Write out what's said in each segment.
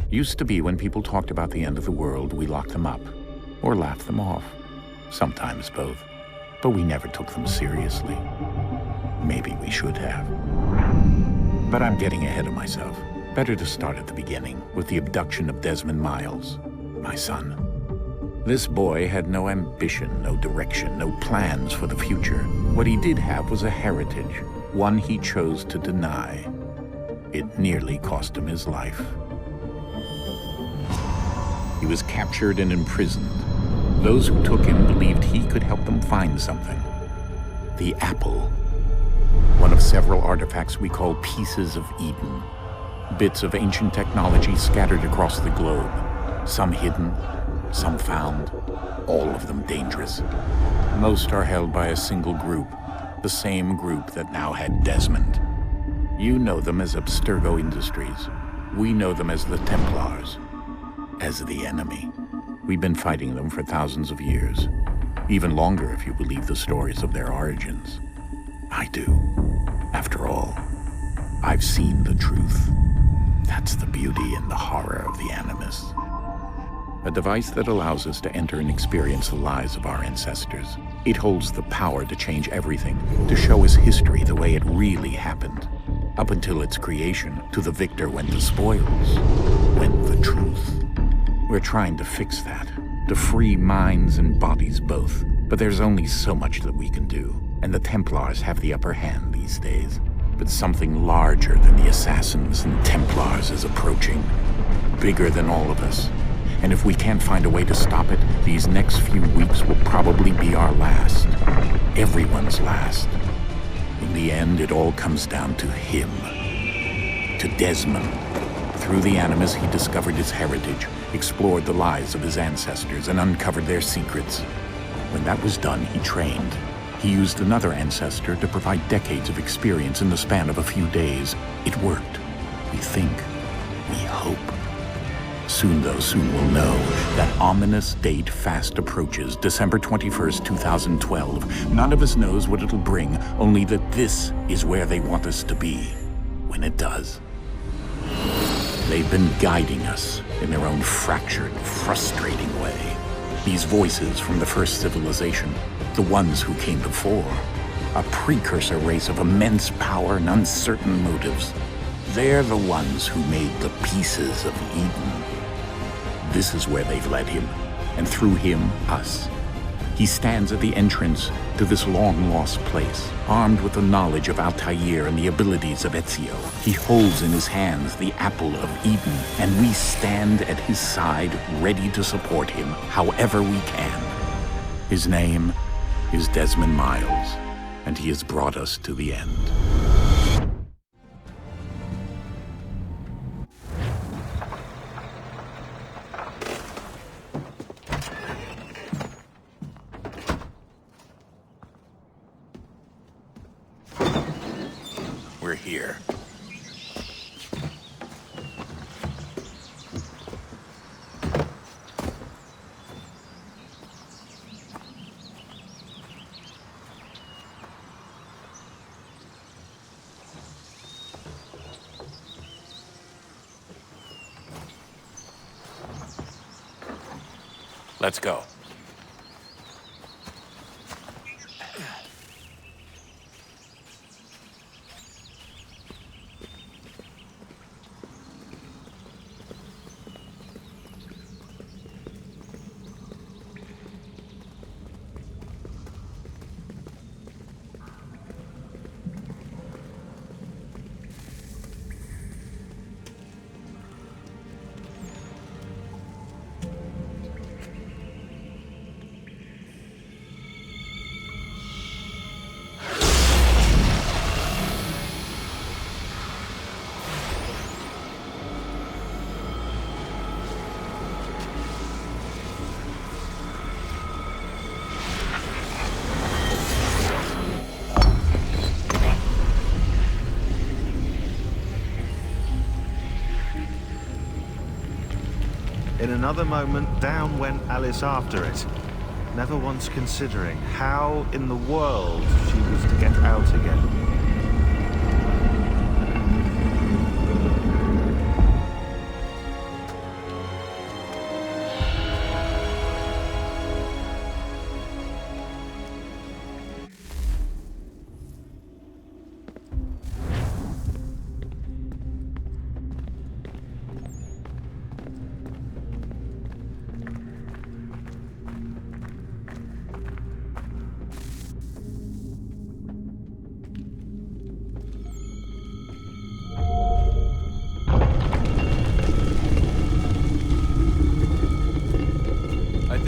Used to be when people talked about the end of the world, we locked them up, or laughed them off. Sometimes both. But we never took them seriously. Maybe we should have. But I'm getting ahead of myself. Better to start at the beginning, with the abduction of Desmond Miles, my son. This boy had no ambition, no direction, no plans for the future. What he did have was a heritage, one he chose to deny. It nearly cost him his life. He was captured and imprisoned. Those who took him believed he could help them find something. The apple. One of several artifacts we call pieces of Eden. Bits of ancient technology scattered across the globe. Some hidden, some found, all of them dangerous. Most are held by a single group, the same group that now had Desmond. You know them as Abstergo Industries. We know them as the Templars, as the enemy. We've been fighting them for thousands of years, even longer if you believe the stories of their origins. I do. After all, I've seen the truth. That's the beauty and the horror of the Animus. A device that allows us to enter and experience the lives of our ancestors. It holds the power to change everything, to show us history the way it really happened. Up until its creation, to the victor went the spoils, went the truth. We're trying to fix that, to free minds and bodies both. But there's only so much that we can do, and the Templars have the upper hand these days. But something larger than the Assassins and Templars is approaching, bigger than all of us. And if we can't find a way to stop it, these next few weeks will probably be our last. Everyone's last. In the end, it all comes down to him. To Desmond. Through the Animus, he discovered his heritage, explored the lives of his ancestors, and uncovered their secrets. When that was done, he trained. He used another ancestor to provide decades of experience in the span of a few days. It worked. We think. We hope. Soon we'll know. That ominous date fast approaches, December 21st, 2012. None of us knows what it'll bring, only that this is where they want us to be, when it does. They've been guiding us in their own fractured, frustrating way. These voices from the first civilization, the ones who came before, a precursor race of immense power and uncertain motives. They're the ones who made the pieces of Eden. This is where they've led him, and through him, us. He stands at the entrance to this long-lost place, armed with the knowledge of Altair and the abilities of Ezio. He holds in his hands the apple of Eden, and we stand at his side, ready to support him however we can. His name is Desmond Miles, and he has brought us to the end. We're here. Let's go. In another moment, down went Alice after it, never once considering how in the world she was to get out again.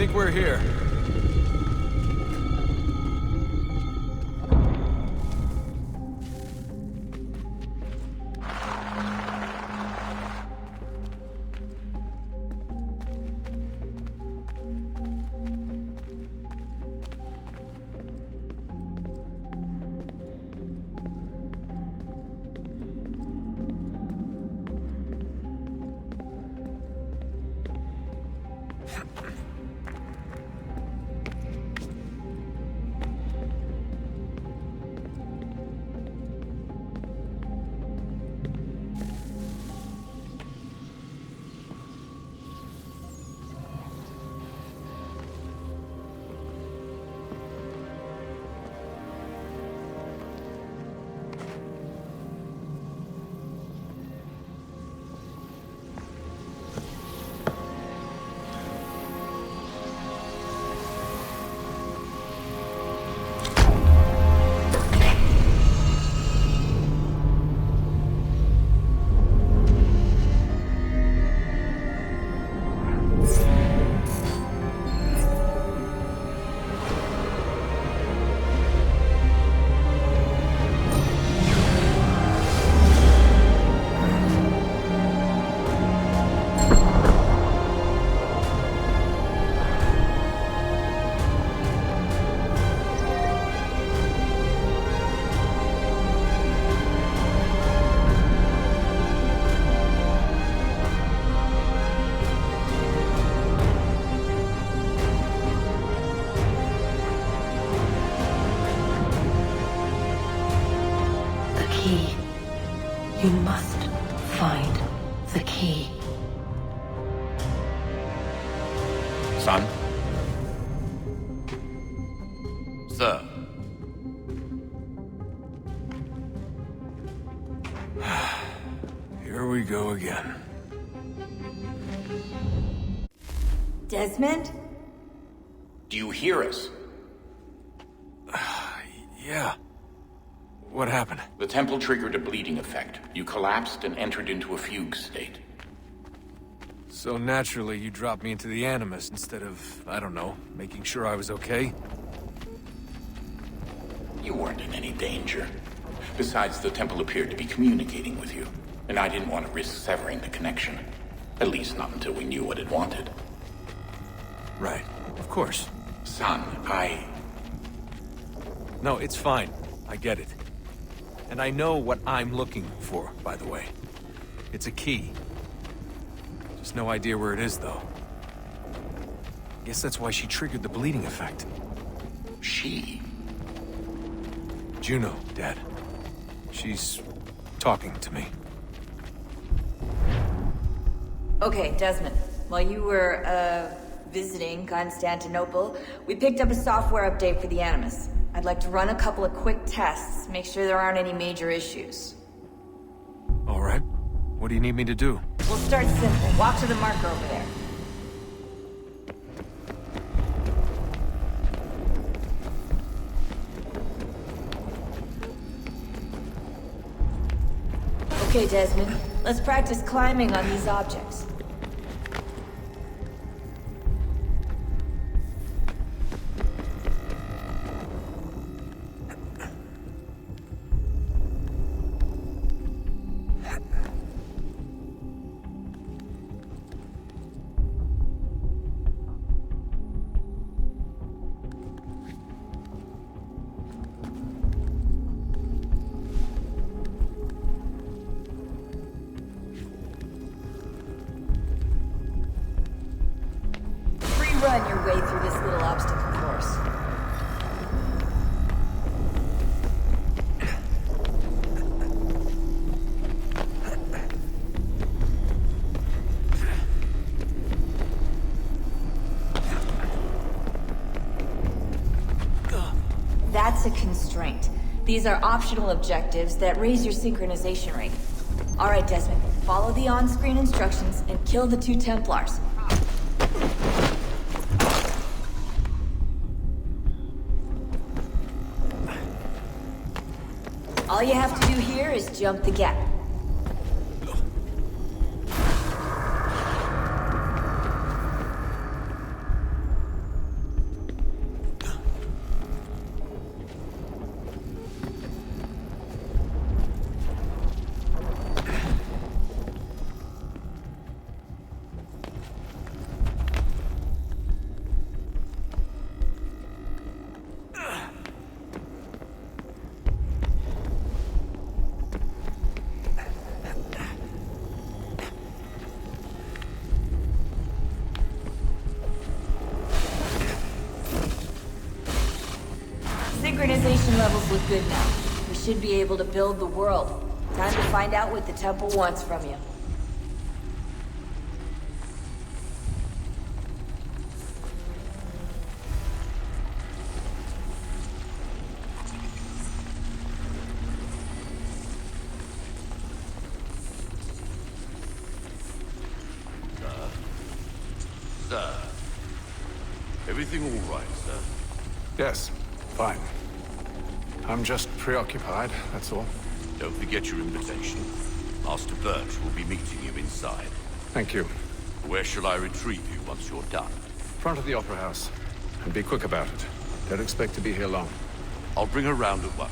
think we're here. You must find the key. Son? Sir. Here we go again. Desmond? Do you hear us? Yeah. What happened? The temple triggered a bleeding effect. You collapsed and entered into a fugue state. So naturally, you dropped me into the Animus instead of, I don't know, making sure I was okay? You weren't in any danger. Besides, the temple appeared to be communicating with you, and I didn't want to risk severing the connection. At least not until we knew what it wanted. Right. Of course. Son, No, it's fine. I get it. And I know what I'm looking for, by the way. It's a key. Just no idea where it is, though. Guess that's why she triggered the bleeding effect. She? Juno, Dad. She's talking to me. Okay, Desmond. While you were, visiting Constantinople, we picked up a software update for the Animus. I'd like to run a couple of quick tests, make sure there aren't any major issues. All right. What do you need me to do? We'll start simple. Walk to the marker over there. Okay, Desmond. Let's practice climbing on these objects. Run your way through this little obstacle course. That's a constraint. These are optional objectives that raise your synchronization rate. All right, Desmond, follow the on-screen instructions and kill the 2 Templars. All you have to do here is jump the gap. synchronization levels look good now. We should be able to build the world. Time to find out what the temple wants from you. Sir. Everything all right, sir? Yes, fine. I'm just preoccupied, that's all. Don't forget your invitation. Master Birch will be meeting you inside. Thank you. Where shall I retrieve you once you're done? Front of the Opera House. And be quick about it. Don't expect to be here long. I'll bring her round at once.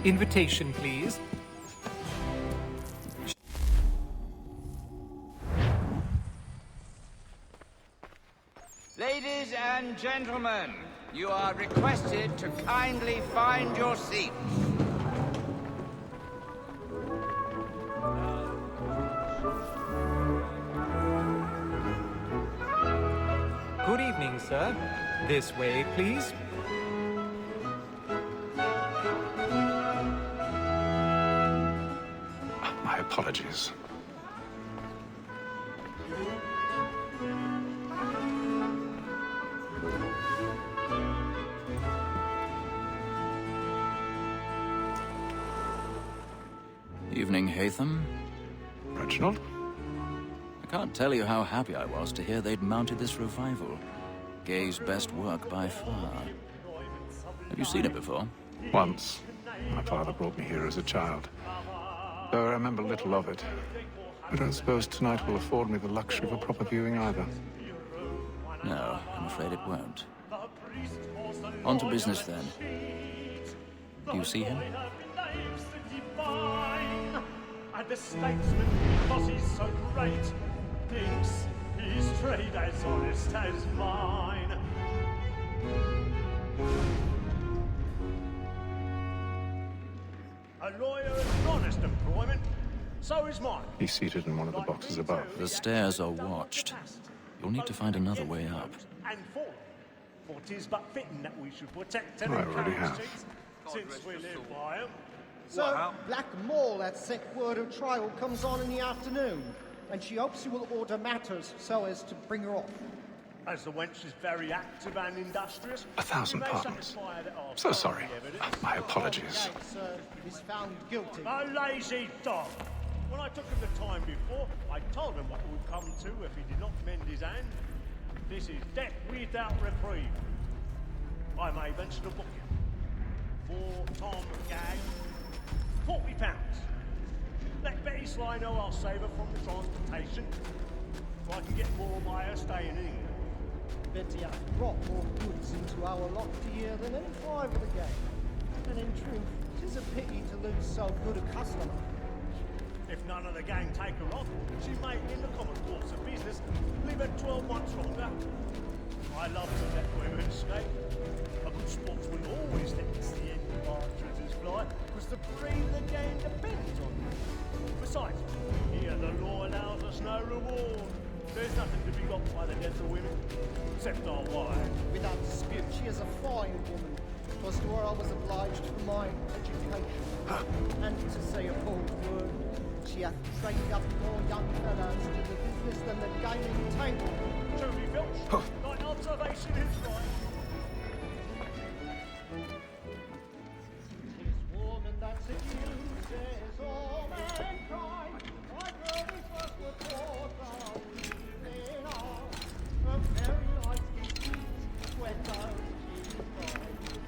Invitation, please. Ladies and gentlemen, you are requested to kindly find your seats. Good evening, sir. This way, please. My apologies. Evening, Hatham. Reginald? I can't tell you how happy I was to hear they'd mounted this revival. Gay's best work by far. Have you seen it before? Once. My father brought me here as a child. Though I remember little of it. I don't suppose tonight will afford me the luxury of a proper viewing either. No, I'm afraid it won't. On to business then. Do you see him? And the statesman, because he's so great, thinks his trade as honest as mine. A lawyer is an honest employment, so is mine. He's seated in one of the boxes above. The stairs are watched. You'll need to find another way up. And for 'tis but fitting that we should protect I and already encourage have. these, since we live by 'em. So, Black Mall had sent word her trial comes on in the afternoon, and she hopes you will order matters so as to bring her off. As the wench is very active and industrious, 1,000 we may pardons. satisfy her that our So family sorry. evidence- My apologies. Gates, is found guilty. A lazy dog! When I took him the time before, I told him what it would come to if he did not mend his hand. This is death without reprieve. I may venture to book him. For Tom Gag, £40. Let Betty Sly know I'll save her from the transportation, so I can get more by her staying in England. Betty hath brought more goods into our lot year than any five of the game. And in truth, 'tis a pity to lose so good a customer. If none of the gang take her off, she may, in the common course of business, leave her 12 months longer. I love to let women skate. A good sportsman always lets the end of our treasures fly, because the breed of the game depends on you. Besides, here the law allows us no reward. There's nothing to be got by the death of women, except our wives. Without dispute, she is a fine woman. 'Twas to her I was obliged for my education. And to say a bold word, she hath trained up more young fellows to the business than the gaming table. Truly, Filch, thine observation is right. This woman that seduces all mankind, I really first were taught the weaving of her very life is when those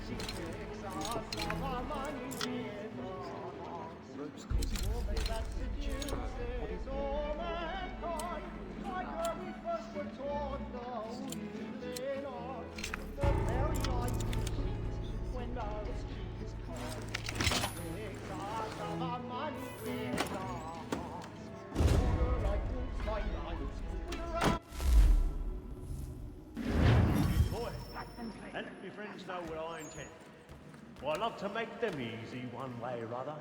she takes us of our money with us. This woman that seduces all mankind, I really first were taught the weaving of her very life is when those cheese takes us of our money with us. Order like wolves by night, with a Boy, and let me friends know what I intend. For I love to make them easy one way or other.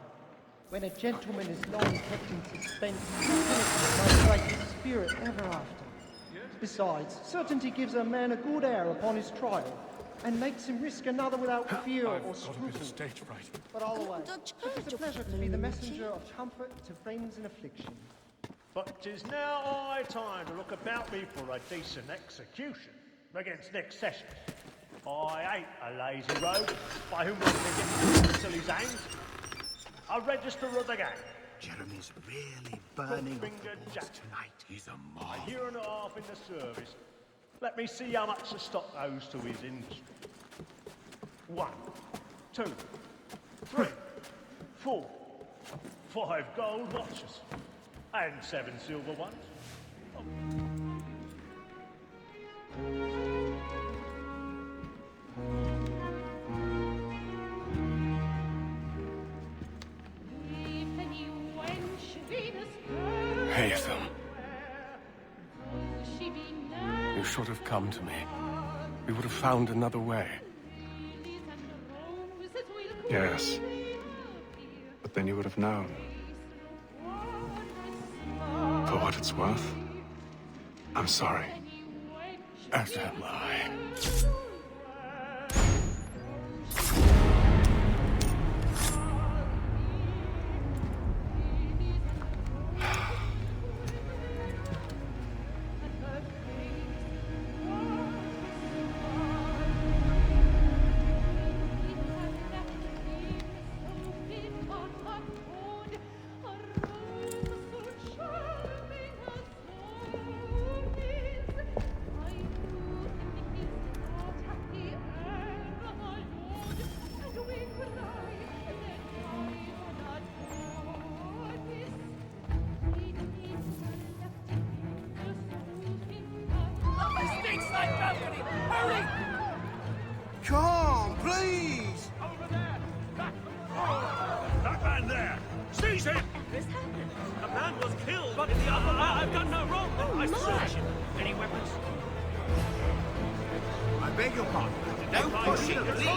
When a gentleman is long kept in suspense, no great spirit ever after. Besides, certainty gives a man a good air upon his trial, and makes him risk another without fear or scruple. Stage fright. But all away. It's a pleasure to be the messenger of comfort to friends in affliction. But 'tis now high time to look about me for a decent execution against next Sessions. I ain't a lazy rogue by whom one can get till his hands. A register of the gang. Jeremy's really burning Finger Jack. tonight. He's a A mark. year and a half in the service. Let me see how much the stock owes to his industry. 1, 2, 3, 4, 5 gold watches. And 7 silver ones. Haytham. You should have come to me. We would have found another way. Yes. But then you would have known. For what it's worth, I'm sorry. As am I. Come, please! That man there! Seize him! A man was killed, but I've done no wrong. I searched him. Any weapons? I beg your pardon. No pushing, please!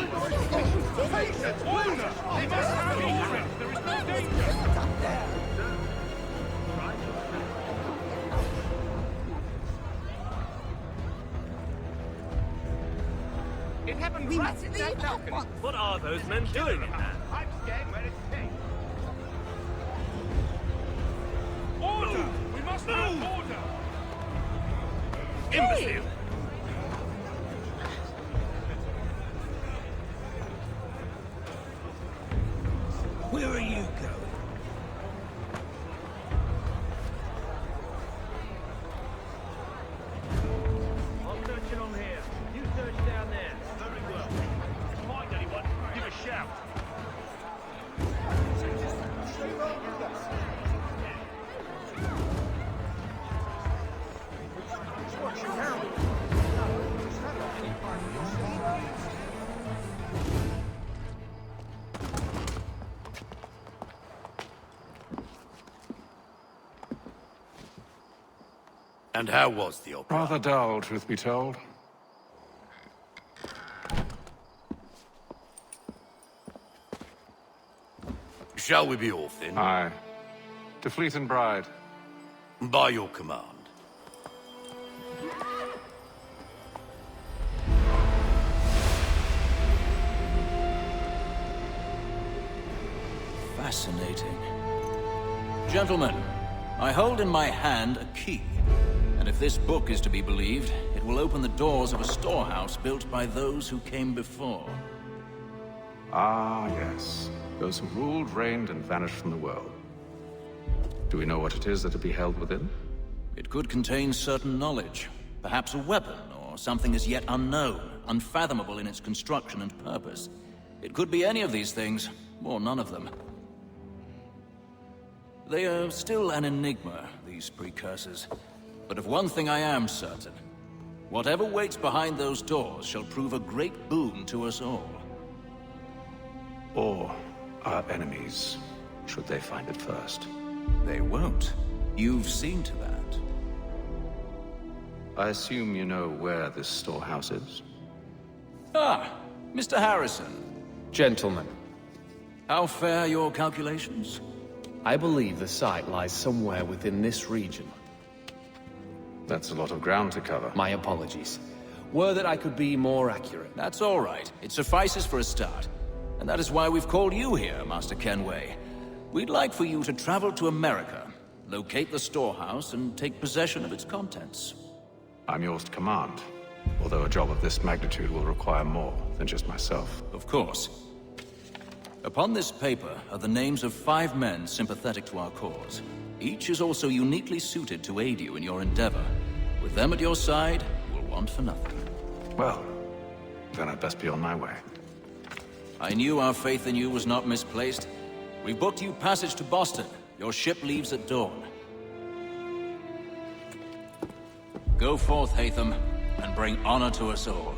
Order! They must have secret! There is no danger! It happened right in that balcony. What are those men doing in there? I'm staying where it's safe. Order! We must have order! Imbecile! Where are you going? I'm searching on here. You search down there. Very well. Find anyone, give a shout. And how was the opera? Rather dull, truth be told. Shall we be off then? Aye. To Fleet and Bride. By your command. Fascinating. Gentlemen, I hold in my hand a key. And if this book is to be believed, it will open the doors of a storehouse built by those who came before. Ah, yes. Those who ruled, reigned, and vanished from the world. Do we know what it is that will be held within? It could contain certain knowledge. Perhaps a weapon, or something as yet unknown, unfathomable in its construction and purpose. It could be any of these things, or none of them. They are still an enigma, these precursors. But of one thing I am certain. Whatever waits behind those doors shall prove a great boon to us all. Or our enemies, should they find it first. They won't. You've seen to that. I assume you know where this storehouse is? Ah, Mr. Harrison. Gentlemen. How fare your calculations? I believe the site lies somewhere within this region. That's a lot of ground to cover. My apologies. Were that I could be more accurate. That's all right. It suffices for a start. And that is why we've called you here, Master Kenway. We'd like for you to travel to America, locate the storehouse, and take possession of its contents. I'm yours to command, although a job of this magnitude will require more than just myself. Of course. Upon this paper are the names of 5 men sympathetic to our cause. Each is also uniquely suited to aid you in your endeavor. With them at your side, you will want for nothing. Well, then I'd best be on my way. I knew our faith in you was not misplaced. We booked you passage to Boston. Your ship leaves at dawn. Go forth, Hatham, and bring honor to us all.